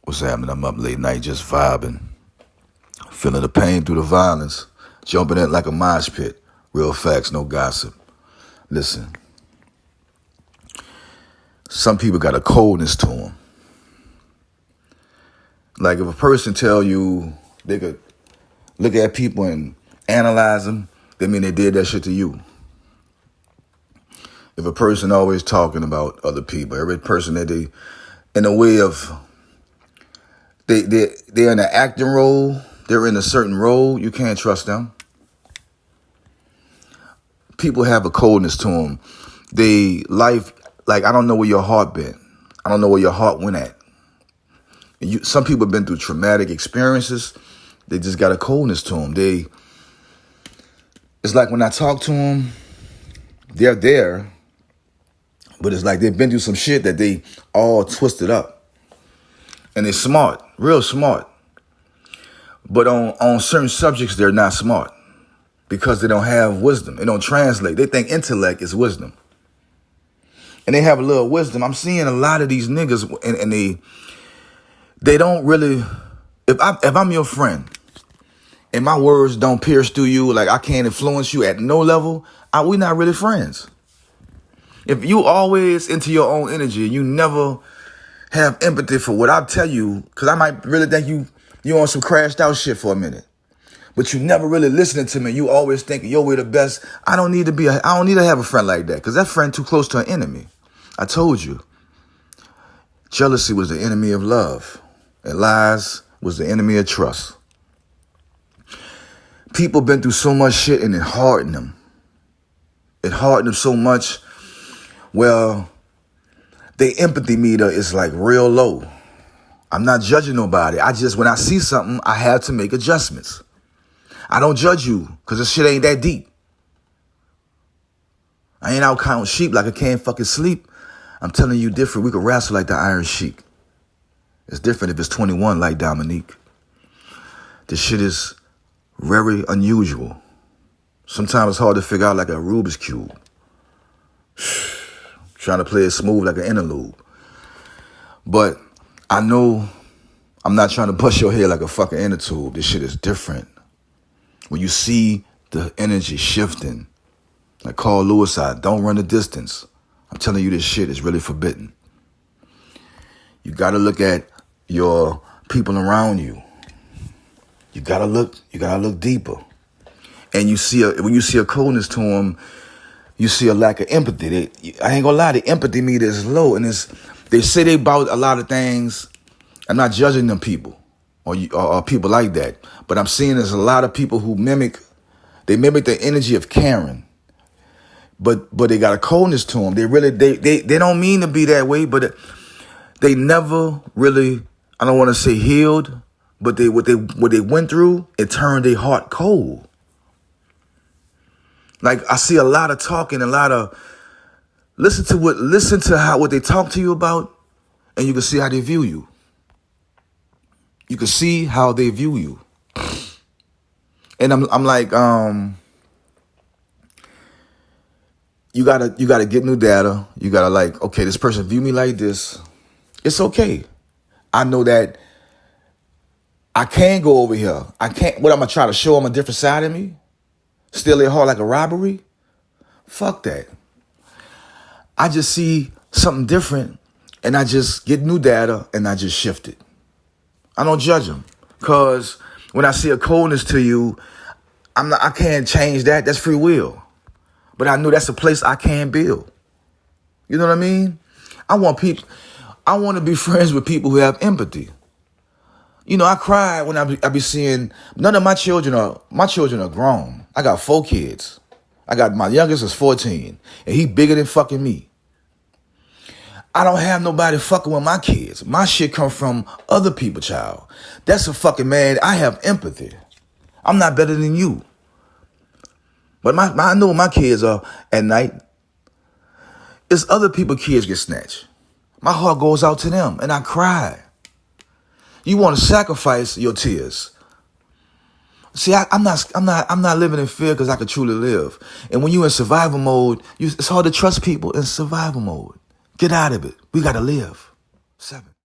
What's happening? I'm up late night just vibing, feeling the pain through the violence, jumping in like a mosh pit. Real facts, no gossip. Listen, some people got a coldness to them. Like if a person tell you they could look at people and analyze them, they mean they did that shit to you. If a person always talking about other people, every person that they, in a way of, they're in an acting role, they're in a certain role, you can't trust them. People have a coldness to them. Life, like, I don't know where your heart been. I don't know where your heart went at. Some people have been through traumatic experiences. They just got a coldness to them. It's like when I talk to them, they're there, but it's like they've been through some shit that they all twisted up. And they're smart, real smart. But on certain subjects, they're not smart because they don't have wisdom. They don't translate. They think intellect is wisdom. And they have a little wisdom. I'm seeing a lot of these niggas and they don't really, if I'm your friend and my words don't pierce through you, like I can't influence you at no level, we're not really friends. If you always into your own energy, you never have empathy for what I tell you, because I might really think you on some crashed out shit for a minute. But you never really listening to me. You always thinking, yo, we're the best. I don't need to have a friend like that, because that friend too close to an enemy. I told you. Jealousy was the enemy of love. And lies was the enemy of trust. People been through so much shit and it hardened them. It hardened them so much. Well, their empathy meter is like real low. I'm not judging nobody. When I see something, I have to make adjustments. I don't judge you because this shit ain't that deep. I ain't out counting sheep like I can't fucking sleep. I'm telling you different. We could wrestle like the Iron Sheik. It's different if it's 21 like Dominique. This shit is very unusual. Sometimes it's hard to figure out like a Rubik's Cube. Trying to play it smooth like an interlude. But I know I'm not trying to bust your head like a fucking inner tube. This shit is different. When you see the energy shifting, like Carl Lewis said, don't run the distance. I'm telling you, this shit is really forbidden. You got to look at your people around you. You got to look deeper. And when you see a coldness to them, you see a lack of empathy. I ain't gonna lie, the empathy meter is low, and they say they about a lot of things. I'm not judging them people or people like that, but I'm seeing there's a lot of people who mimic the energy of Karen, but they got a coldness to them. They don't mean to be that way, but they never really, I don't want to say healed, but what they went through, it turned their heart cold. Like I see a lot of talking, listen to what they talk to you about, and you can see how they view you. You can see how they view you. And I'm like, you gotta get new data. You gotta like, okay, this person view me like this. It's okay. I know that I can go over here. I can't. What I'm gonna try to show them a different side of me? Steal their heart like a robbery? Fuck that. I just see something different and I just get new data and I just shift it. I don't judge them, because when I see a coldness to you, I can't change that. That's free will. But I know that's a place I can build. You know what I mean? I want to be friends with people who have empathy. You know, I cry when I be seeing, none of my children are grown. I got 4 kids. My youngest is 14, and he bigger than fucking me. I don't have nobody fucking with my kids. My shit come from other people, child. That's a fucking man. I have empathy. I'm not better than you. But I know my kids are at night. It's other people's kids get snatched. My heart goes out to them, and I cry. You want to sacrifice your tears. See, I'm not living in fear because I could truly live. And when you're in survival mode, it's hard to trust people in survival mode. Get out of it. We got to live. 7.